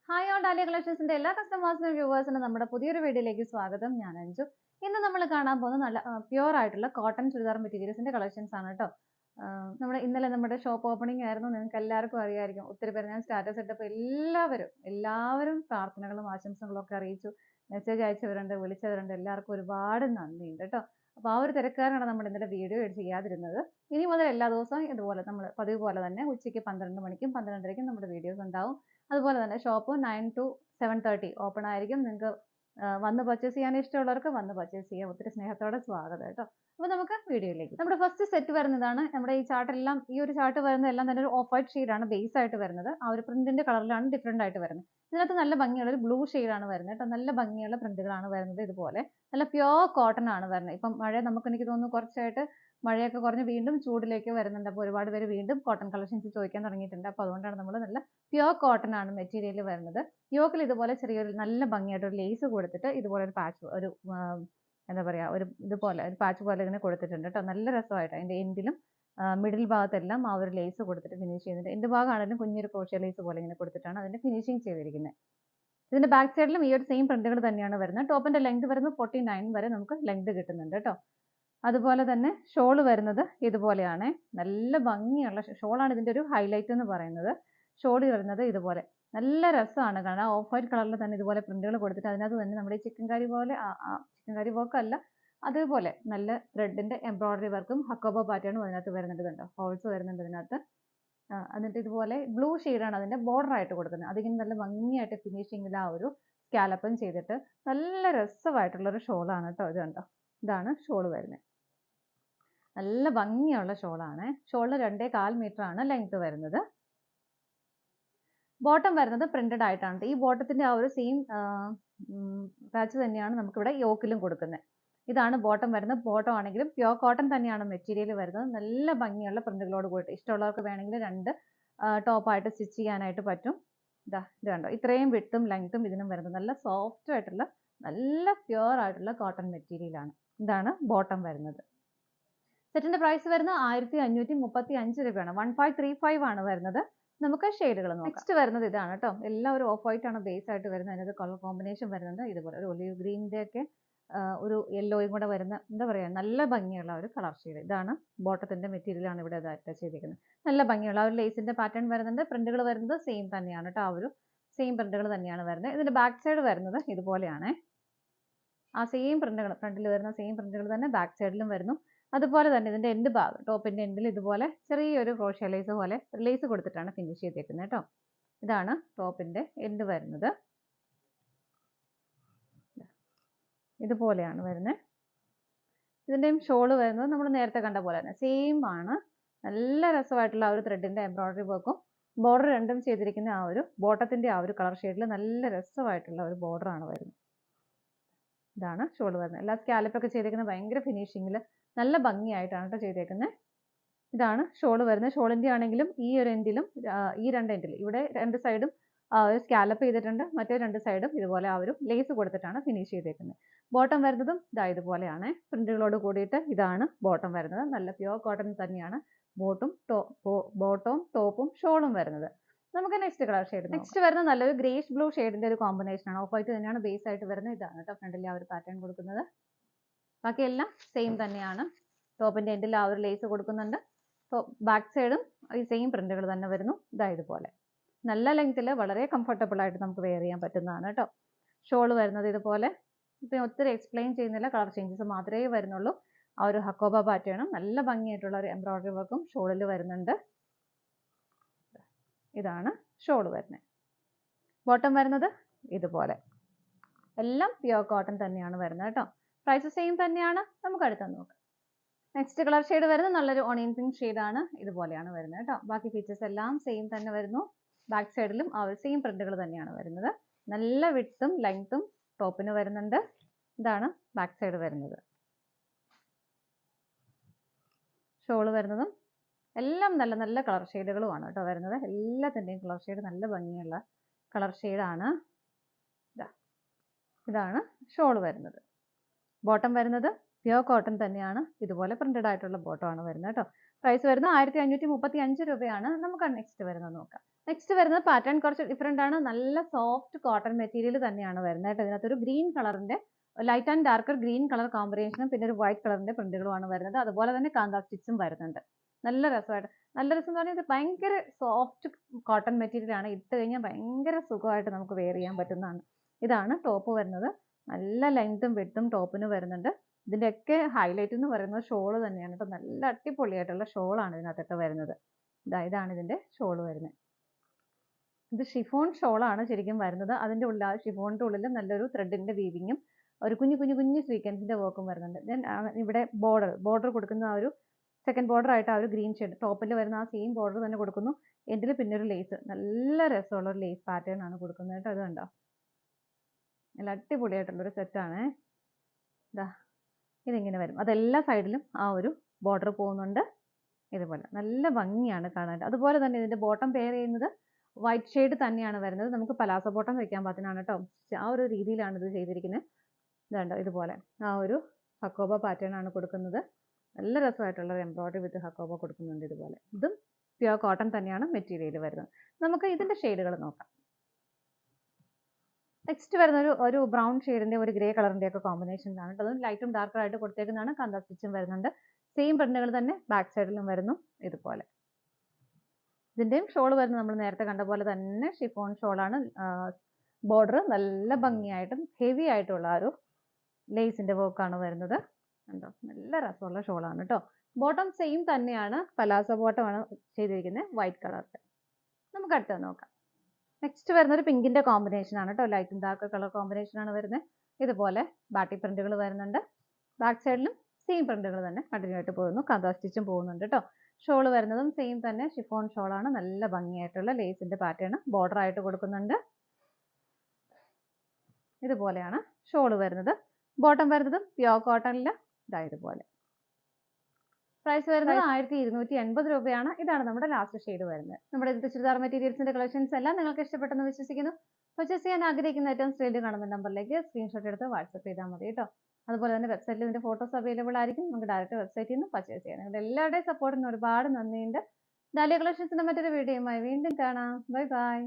Hi all dahlia കളക്ഷൻസിന്റെ എല്ലാ കസ്റ്റമേഴ്സിനും വ്യൂവേഴ്സിനും നമ്മുടെ പുതിയൊരു വീഡിയോയിലേക്ക് സ്വാഗതം. ഞാൻ അഞ്ജു. ഇന്ന് നമ്മൾ കാണാൻ പോകുന്ന നല്ല പ്യുവർ ആയിട്ടുള്ള കോട്ടൺ ചുരിദാർ മെറ്റീരിയൽസിന്റെ കളക്ഷൻസ് ആണ് കേട്ടോ. ഇന്നലെ നമ്മുടെ ഷോപ്പ് ഓപ്പണിംഗ് ആയിരുന്നു. നിങ്ങൾക്ക് എല്ലാവർക്കും അറിയാമായിരിക്കും. ഒത്തിരി പേര് ഞാൻ സ്റ്റാറ്റസ് ഇട്ടപ്പോൾ എല്ലാവരും പ്രാർത്ഥനകളും ആശംസകളും ഒക്കെ അറിയിച്ചു. മെസ്സേജ് അയച്ചവരുണ്ട്, വിളിച്ചവരുണ്ട്. എല്ലാവർക്കും ഒരുപാട് നന്ദിയുണ്ട് കേട്ടോ. അപ്പോൾ ആ ഒരു തിരക്കാരാണ് നമ്മൾ ഇന്നലെ വീഡിയോ ചെയ്യാതിരുന്നത്. ഇനി മുതൽ എല്ലാ ദിവസവും ഇതുപോലെ നമ്മൾ പതിവ് പോലെ തന്നെ ഉച്ചയ്ക്ക് 12 മണിക്കും 12:30ക്കും നമ്മുടെ വീഡിയോസ് ഉണ്ടാവും. അതുപോലെ തന്നെ ഷോപ്പ് 9 to 7:30 ഓപ്പൺ ആയിരിക്കും. നിങ്ങൾക്ക് വന്ന് പർച്ചേസ് ചെയ്യാൻ ഇഷ്ടമുള്ളവർക്ക് വന്ന് പർച്ചേസ് ചെയ്യാം. ഒത്തിരി സ്നേഹത്തോടെ സ്വാഗതം കേട്ടോ. അപ്പോൾ നമുക്ക് വീഡിയോയിലേക്ക്. നമ്മുടെ ഫസ്റ്റ് സെറ്റ് വരുന്നതാണ്. നമ്മുടെ ഈ ചാർട്ടെല്ലാം ഈ ഒരു ചാർട്ട് വരുന്നത് എല്ലാം തന്നെ ഒരു ഓഫ് വൈറ്റ് ഷെയ്ഡാണ് ബേസ് ആയിട്ട് വരുന്നത്. ആ ഒരു പ്രിന്റിന്റെ കളറിലാണ് ഡിഫറെന്റ് ആയിട്ട് വരുന്നത്. ഇതിനകത്ത് നല്ല ഭംഗിയുള്ള ഒരു ബ്ലൂ ഷെയ്ഡാണ് വരുന്നത് കേട്ടോ. നല്ല ഭംഗിയുള്ള പ്രിന്റുകളാണ് വരുന്നത്. ഇതുപോലെ നല്ല പ്യുവർ കോട്ടൺ ആണ് വരുന്നത്. ഇപ്പം എനിക്ക് തോന്നുന്നു കുറച്ചായിട്ട് മഴയൊക്കെ കുറഞ്ഞ് വീണ്ടും ചൂടിലേക്ക് വരുന്നുണ്ട്. അപ്പോൾ ഒരുപാട് പേര് വീണ്ടും കോട്ടൺ കളക്ഷൻസ് ചോദിക്കാൻ തുടങ്ങിയിട്ടുണ്ട്. അപ്പോൾ അതുകൊണ്ടാണ് നമ്മൾ നല്ല പ്യുവർ കോട്ടൺ ആണ് മെറ്റീരിയൽ വരുന്നത്. യോക്കിൽ ഇതുപോലെ ചെറിയൊരു നല്ല ഭംഗിയായിട്ട് ഒരു ലേസ് കൊടുത്തിട്ട് ഇതുപോലെ ഒരു പാച്ച് എന്താ പറയുക ഇതുപോലെ ഒരു പാച്ച് പോലെ ഇങ്ങനെ കൊടുത്തിട്ടുണ്ട് കേട്ടോ. നല്ല രസമായിട്ട് അതിൻ്റെ എൻഡിലും മിഡിൽ ഭാഗത്തെല്ലാം ആ ഒരു ലേസ് കൊടുത്തിട്ട് ഫിനിഷ് ചെയ്തിട്ടുണ്ട്. എൻ്റെ ഭാഗമാണെങ്കിലും കുഞ്ഞൊരു ക്രോഷ്യ ലേസ് പോലെ ഇങ്ങനെ കൊടുത്തിട്ടാണ് അതിൻ്റെ ഫിനിഷിങ് ചെയ്തിരിക്കുന്നത്. ഇതിന്റെ ബാക്ക് സൈഡിലും ഈ ഒരു സെയിം പ്രിന്റുകൾ തന്നെയാണ് വരുന്നത്. ടോപ്പിന്റെ ലെങ്ത് വരുന്നത് 49 വരെ നമുക്ക് ലെങ്ത് കിട്ടുന്നുണ്ട് കേട്ടോ. അതുപോലെ തന്നെ ഷോൾ വരുന്നത് ഇതുപോലെയാണ്. നല്ല ഭംഗിയുള്ള ഷോളാണ് ഇതിന്റെ ഒരു ഹൈലൈറ്റ് എന്ന് പറയുന്നത്. ഷോൾ വരുന്നത് ഇതുപോലെ നല്ല രസമാണ് കാണാൻ. ഓഫ് വൈറ്റ് കളറിൽ തന്നെ ഇതുപോലെ പ്രിന്റുകൾ കൊടുത്തിട്ട് അതിനകത്ത് തന്നെ നമ്മുടെ ചിക്കൻ കറി പോലെ ചിക്കൻ കറി വർക്ക് അല്ല, അതുപോലെ നല്ല ത്രെഡിന്റെ എംബ്രോയിഡറി വർക്കും ഹക്കോബ പാറ്റേണും അതിനകത്ത് വരുന്നുണ്ട്. കണ്ടോ, ഹോൾസ് വരുന്നുണ്ട് ഇതിനകത്ത്. എന്നിട്ട് ഇതുപോലെ ബ്ലൂ ഷെയ്ഡാണ് അതിന്റെ ബോർഡർ ആയിട്ട് കൊടുക്കുന്നത്. അതിങ്ങനെ നല്ല ഭംഗിയായിട്ട് ഫിനിഷിങ്ങിൽ ആ ഒരു സ്കാലപ്പും ചെയ്തിട്ട് നല്ല രസമായിട്ടുള്ള ഒരു ഷോളാണ് കേട്ടോ. ഇത് കണ്ടോ, ഇതാണ് ഷോൾ വരുന്നത്. നല്ല ഭംഗിയുള്ള ഷോളാണ്. ഷോളിന് 2.25 മീറ്റർ ആണ് ലെങ്ത് വരുന്നത്. ബോട്ടം വരുന്നത് പ്രിന്റഡ് ആയിട്ടാണ്. ഈ ബോട്ടത്തിന്റെ ആ ഒരു സെയിം പാച്ച് തന്നെയാണ് നമുക്കിവിടെ യോക്കിലും കൊടുക്കുന്നത്. ഇതാണ് ബോട്ടം വരുന്നത്. ബോട്ടം ആണെങ്കിലും പ്യുവർ കോട്ടൺ തന്നെയാണ് മെറ്റീരിയൽ വരുന്നത്. നല്ല ഭംഗിയുള്ള പ്രിന്റുകളോട് കൂടിയിട്ട് ഇഷ്ടമുള്ളവർക്ക് വേണമെങ്കിൽ 2 ടോപ്പായിട്ട് സ്റ്റിച്ച് ചെയ്യാനായിട്ട് പറ്റും. ഇത് കണ്ടോ, ഇത്രയും വിഡ്ത്തും ലെങ്ത്തും ഇതിനും വരുന്നത്. നല്ല സോഫ്റ്റ് ആയിട്ടുള്ള നല്ല പ്യുവർ ആയിട്ടുള്ള കോട്ടൺ മെറ്റീരിയലാണ്. ഇതാണ് ബോട്ടം വരുന്നത്. സെറ്റിന്റെ പ്രൈസ് വരുന്നത് 1535 രൂപയാണ്. 1535 ആണ് വരുന്നത്. നമുക്ക് ഷെയ്ഡുകൾ നോക്കാം. നെക്സ്റ്റ് വരുന്നത് ഇതാണ് കേട്ടോ. എല്ലാം ഒരു ഓഫ് വൈറ്റ് ആണ് ബേസ് ആയിട്ട് വരുന്നത്. അതിനകത്ത് കളർ കോമ്പിനേഷൻ വരുന്നുണ്ട്. ഇതുപോലെ ഒരു ഒലിവ് ഗ്രീനിന്റെ ഒക്കെ ഒരു യെല്ലോയും കൂടെ വരുന്ന എന്താ പറയുക നല്ല ഭംഗിയുള്ള ഒരു കളർ ഷെയ്ഡ്. ഇതാണ് ബോട്ടത്തിന്റെ മെറ്റീരിയൽ ആണ് ഇവിടെ അറ്റാച്ച് ചെയ്തിരിക്കുന്നത്. നല്ല ഭംഗിയുള്ള ഒരു ലേസിന്റെ പാറ്റേൺ വരുന്നുണ്ട്. പ്രിന്റുകൾ വരുന്നത് സെയിം തന്നെയാണ് കേട്ടോ. ആ ഒരു സെയിം പ്രിന്റുകൾ തന്നെയാണ് വരുന്നത്. ഇതിന്റെ ബാക്ക് സൈഡ് വരുന്നത് ഇതുപോലെയാണ്. ആ സെയിം പ്രിന്റുകൾ ഫ്രണ്ടിൽ വരുന്ന സെയിം പ്രിന്റുകൾ തന്നെ ബാക്ക് സൈഡിലും വരുന്നു. അതുപോലെ തന്നെ ഇതിന്റെ എൻഡ് ഭാഗം ടോപ്പിന്റെ എൻഡിൽ ഇതുപോലെ ചെറിയൊരു ക്രോഷ്യ ലേസ് പോലെ ലേസ് കൊടുത്തിട്ടാണ് ഫിനിഷ് ചെയ്തേക്കുന്നത് കേട്ടോ. ഇതാണ് ടോപ്പിന്റെ എൻഡ് വരുന്നത്. ഇതുപോലെയാണ് വരുന്നത്. ഇതിന്റെയും ഷോള് വരുന്നത് നമ്മൾ നേരത്തെ കണ്ട പോലെ തന്നെ സെയിം ആണ്. നല്ല രസമായിട്ടുള്ള ആ ഒരു ത്രെഡിന്റെ എംബ്രോയിഡറി വർക്കും ബോർഡർ രണ്ടും ചെയ്തിരിക്കുന്ന ആ ഒരു ബോട്ടത്തിന്റെ ആ ഒരു കളർ ഷെയ്ഡിൽ നല്ല രസമായിട്ടുള്ള ഒരു ബോർഡർ ആണ് വരുന്നത്. ഇതാണ് ഷോൾ വരുന്നത്. എല്ലാ സ്കാലപ്പൊക്കെ ചെയ്തേക്കുന്നത് ഭയങ്കര ഫിനിഷിങ്ങിൽ നല്ല ഭംഗിയായിട്ടാണ് കേട്ടോ ചെയ്തേക്കുന്നത്. ഇതാണ് ഷോൾ വരുന്നത്. ഷോളിന്റെ ആണെങ്കിലും ഈ ഒരു എൻഡിലും ഈ 2 എൻഡിലും ഇവിടെ 2 സൈഡും സ്കാലപ്പ് ചെയ്തിട്ടുണ്ട്. മറ്റേ 2 സൈഡും ഇതുപോലെ ആ ഒരു ലേസ് കൊടുത്തിട്ടാണ് ഫിനിഷ് ചെയ്തേക്കുന്നത്. ബോട്ടം വരുന്നതും ഇതുപോലെയാണ്. പ്രിന്റുകളോട് കൂടിയിട്ട് ഇതാണ് ബോട്ടം വരുന്നത്. നല്ല പ്യുവർ കോട്ടൺ തന്നെയാണ് ബോട്ടവും ടോപ്പും ഷോളും വരുന്നത്. നമുക്ക് നെക്സ്റ്റ് കളർ ഷെയ്ഡ്. നെക്സ്റ്റ് വരുന്നത് നല്ലൊരു ഗ്രേഷ് ബ്ലൂ ഷെയ്ഡിന്റെ ഒരു കോമ്പിനേഷൻ ആണ്. ഓഫ് വൈറ്റ് തന്നെയാണ് ബേസ് ആയിട്ട് വരുന്നത്. ഇതാണ് കേട്ടോ ഫ്രണ്ടിൽ ആ ഒരു പാറ്റേൺ കൊടുക്കുന്നത്. ബാക്കിയെല്ലാം സെയിം തന്നെയാണ്. ടോപ്പിന്റെ എൻഡിൽ ആ ഒരു ലേസ് കൊടുക്കുന്നുണ്ട്. ബാക്ക് സൈഡും ഈ സെയിം പ്രിന്റുകൾ തന്നെ വരുന്നു. ഇതുപോലെ നല്ല ലെങ്ത്തിൽ വളരെ കംഫർട്ടബിൾ ആയിട്ട് നമുക്ക് വെയർ ചെയ്യാൻ പറ്റുന്നതാണ് കേട്ടോ. ഷോൾ വരുന്നത് ഇതുപോലെ. ഇപ്പം ഒത്തിരി എക്സ്പ്ലെയിൻ ചെയ്യുന്നില്ല, കളർ ചേഞ്ചസ് മാത്രമേ വരുന്നുള്ളൂ. ആ ഒരു ഹക്കോബ പാറ്റേണും നല്ല ഭംഗിയായിട്ടുള്ള ഒരു എംബ്രോയിഡറി വർക്കും ഷോളിൽ വരുന്നുണ്ട്. ഇതാണ് ഷോൾ വരുന്നത്. ബോട്ടം വരുന്നത് ഇതുപോലെ. എല്ലാം പ്യുവർ കോട്ടൺ തന്നെയാണ് വരുന്നത് കേട്ടോ. പ്രൈസ് സെയിം തന്നെയാണ്. നമുക്ക് അടുത്ത് നോക്കാം. നെക്സ്റ്റ് കളർ ഷെയ്ഡ് വരുന്നത് നല്ലൊരു ഓണിയൻ പിങ്ക് ഷെയ്ഡാണ്. ഇതുപോലെയാണ് വരുന്നത് കേട്ടോ. ബാക്കി ഫീച്ചേഴ്സ് എല്ലാം സെയിം തന്നെ വരുന്നു. ബാക്ക് സൈഡിലും ആ ഒരു സെയിം പ്രിന്റുകൾ തന്നെയാണ് വരുന്നത്. നല്ല വിഡ്ത്തും ലെങ്ത്തും ടോപ്പിന് വരുന്നുണ്ട്. ഇതാണ് ബാക്ക് സൈഡ് വരുന്നത്. ഷോൾ വരുന്നതും എല്ലാം നല്ല നല്ല കളർ ഷെയ്ഡുകളുമാണ് കേട്ടോ വരുന്നത്. എല്ലാത്തിൻ്റെയും കളർ ഷെയ്ഡ് നല്ല ഭംഗിയുള്ള കളർ ഷെയ്ഡാണ്. ഇതാണ് ഷോൾ വരുന്നത്. ബോട്ടം വരുന്നത് പ്യുവർ കോട്ടൺ തന്നെയാണ്. ഇതുപോലെ പ്രിന്റഡ് ആയിട്ടുള്ള ബോട്ടം ആണ് വരുന്നത് കേട്ടോ. പ്രൈസ് വരുന്നത് 1535 രൂപയാണ്. നമുക്ക് നെക്സ്റ്റ് വരുന്നത് നോക്കാം. നെക്സ്റ്റ് വരുന്നത് പാറ്റേൺ കുറച്ച് ഡിഫറെൻ്റ് ആണ്. നല്ല സോഫ്റ്റ് കോട്ടൺ മെറ്റീരിയൽ തന്നെയാണ് വരുന്നത് കേട്ടോ. ഇതിനകത്തൊരു ഗ്രീൻ കളറിന്റെ light and darker green colour കോമ്പിനേഷനും പിന്നെ ഒരു വൈറ്റ് കളറിന്റെ പ്രിന്റുകളുമാണ് വരുന്നത്. അതുപോലെ തന്നെ കാന്ത സ്റ്റിച്ചും വരുന്നുണ്ട്. നല്ല രസമായിട്ട്, നല്ല രസം എന്ന് പറഞ്ഞാൽ ഇത് ഭയങ്കര സോഫ്റ്റ് കോട്ടൺ മെറ്റീരിയൽ ആണ്. ഇട്ട് കഴിഞ്ഞാൽ ഭയങ്കര സുഖമായിട്ട് നമുക്ക് വെയർ ചെയ്യാൻ പറ്റുന്നതാണ്. ഇതാണ് ടോപ്പ് വരുന്നത്. നല്ല ലെങ്ത്തും വിഡ്ത്തും ടോപ്പിന് വരുന്നുണ്ട്. ഇതിൻ്റെയൊക്കെ ഹൈലൈറ്റ് എന്ന് പറയുന്നത് ഷോള് തന്നെയാണ് കേട്ടോ. നല്ല അടിപൊളിയായിട്ടുള്ള ഷോളാണ് ഇതിനകത്തൊക്കെ വരുന്നത്. ഇതാണ് ഇതിന്റെ ഷോള് വരുന്നത്. ഇത് ഷിഫോൺ ഷോളാണ് ശരിക്കും വരുന്നത്. അതിന്റെ ഉള്ളിൽ, ആ ഷിഫോണിന്റെ ഉള്ളിൽ നല്ലൊരു ത്രെഡിന്റെ വീവിങ്ങും ഒരു കുഞ്ഞു കുഞ്ഞു കുഞ്ഞു സ്വീക്വൻസിന്റെ വർക്കും വരുന്നുണ്ട്. ദെൻ ഇവിടെ ബോർഡർ കൊടുക്കുന്ന ആ ഒരു സെക്കൻഡ് ബോർഡർ ആയിട്ട് ആ ഒരു ഗ്രീൻ ഷെയ്ഡ് ടോപ്പിൽ വരുന്ന ആ സെയിം ബോർഡർ തന്നെ കൊടുക്കുന്നു. എൻഡിൽ പിന്നെ ഒരു ലേസ്, നല്ല രസമുള്ള ഒരു ലേസ് പാറ്റേൺ ആണ് കൊടുക്കുന്നത് കേട്ടോ. ഇത് കണ്ടോ, നല്ല അടിപൊളിയായിട്ടുള്ളൊരു സെറ്റാണ്. ഇതാ ഇതിങ്ങനെ വരും. അതെല്ലാ സൈഡിലും ആ ഒരു ബോർഡർ പോകുന്നുണ്ട്. ഇതുപോലെ നല്ല ഭംഗിയാണ് കാണാൻ. അതുപോലെ തന്നെ ഇതിന്റെ ബോട്ടം പെയർ ചെയ്യുന്നത് വൈറ്റ് ഷെയ്ഡ് തന്നെയാണ് വരുന്നത്. നമുക്ക് പലാസോ ബോട്ടം വെക്കാൻ പറ്റുന്നതാണ് കേട്ടോ. ആ ഒരു രീതിയിലാണ് ഇത് ചെയ്തിരിക്കുന്നത്. ഇതുണ്ടോ, ഇതുപോലെ ആ ഒരു ഹക്കോബ പാറ്റേൺ ആണ് കൊടുക്കുന്നത്. നല്ല രസമായിട്ടുള്ള എംബ്രോയിഡറി വിത്ത് ഹക്കോബ കൊടുക്കുന്നുണ്ട്. ഇതുപോലെ ഇതും പ്യുവർ കോട്ടൺ തന്നെയാണ് മെറ്റീരിയൽ വരുന്നത്. നമുക്ക് ഇതിന്റെ ഷെയ്ഡുകൾ നോക്കാം. നെക്സ്റ്റ് വരുന്ന ഒരു ബ്രൗൺ ഷെയ്ഡിന്റെ ഒരു ഗ്രേ കളറിന്റെ ഒക്കെ കോമ്പിനേഷനിലാണ്. അതും ലൈറ്റും ഡാർക്കും ആയിട്ട് കൊടുത്തേക്കുന്നതാണ്. കാന്ത സ്റ്റിച്ചും വരുന്നുണ്ട്. സെയിം പ്രിന്റുകൾ തന്നെ ബാക്ക് സൈഡിലും വരുന്നു. ഇതുപോലെ ഇതിന്റെയും ഷോൾ വരുന്നത് നമ്മൾ നേരത്തെ കണ്ട പോലെ തന്നെ ഷിഫോൺ ഷോളാണ്. ബോർഡർ നല്ല ഭംഗിയായിട്ടും ഹെവി ആയിട്ടുള്ള ഒരു ലേസിന്റെ വർക്കാണ് വരുന്നത്. കണ്ടോ, നല്ല രസമുള്ള ഷോളാണ് കേട്ടോ. ബോട്ടം സെയിം തന്നെയാണ്, പലാസോ ബോട്ടം ആണ് ചെയ്തിരിക്കുന്നത് വൈറ്റ് കളറിൽ. നമുക്ക് അടുത്തത് നോക്കാം. നെക്സ്റ്റ് വരുന്നത് ഒരു പിങ്കിന്റെ കോമ്പിനേഷൻ ആണ് കേട്ടോ. ലൈറ്റും ഡാർക്ക് കളർ കോമ്പിനേഷൻ ആണ് വരുന്നത്. ഇതുപോലെ ബാട്ടി പ്രിന്റുകൾ വരുന്നുണ്ട്. ബാക്ക് സൈഡിലും സെയിം പ്രിന്റുകൾ തന്നെ കണ്ടിന്യൂ ആയിട്ട് പോകുന്നു. കാന്ത സ്റ്റിച്ചും പോകുന്നുണ്ട് കേട്ടോ. ഷോൾ വരുന്നതും സെയിം തന്നെ ഷിഫോൺ ഷോളാണ്. നല്ല ഭംഗിയായിട്ടുള്ള ലേസിന്റെ പാറ്റേൺ ബോർഡർ ആയിട്ട് കൊടുക്കുന്നുണ്ട്. ഇതുപോലെയാണ് ഷോൾ വരുന്നത്. ബോട്ടം വരുന്നത് പ്യുവർ കോട്ടണിൽ ഇതുപോലെ. പ്രൈസ് വരുന്നത് 1280 രൂപയാണ്. ഇതാണ് നമ്മുടെ ലാസ്റ്റ് ഷെയ്ഡ് വരുന്നത്. നമ്മുടെ ഇന്നത്തെ ചുരിദാർ മെറ്റീരിയൽസിന്റെ കളക്ഷൻസ് എല്ലാം നിങ്ങൾക്ക് ഇഷ്ടപ്പെട്ടെന്ന് വിശ്വസിക്കുന്നു. പർച്ചേസ് ചെയ്യാൻ ആഗ്രഹിക്കുന്ന ഏറ്റവും സ്ക്രീനിൽ കാണുന്ന നമ്പറിലേക്ക് സ്ക്രീൻഷോട്ട് എടുത്ത് വാട്സപ്പ് ചെയ്താൽ മതി കേട്ടോ. അതുപോലെ തന്നെ വെബ്സൈറ്റിൽ ഇതിന്റെ ഫോട്ടോസ് അവൈലബിൾ ആയിരിക്കും. നമുക്ക് ഡയറക്റ്റ് വെബ്സൈറ്റിൽ നിന്ന് പർച്ചേസ് ചെയ്യാം. നിങ്ങളുടെ എല്ലാവരുടെയും സപ്പോർട്ടിന് ഒരുപാട് നന്ദിയുണ്ട്. ഡാലിയ കളക്ഷൻസിന്റെ മറ്റൊരു വീഡിയോയുമായി വീണ്ടും കാണാം. Bye bye.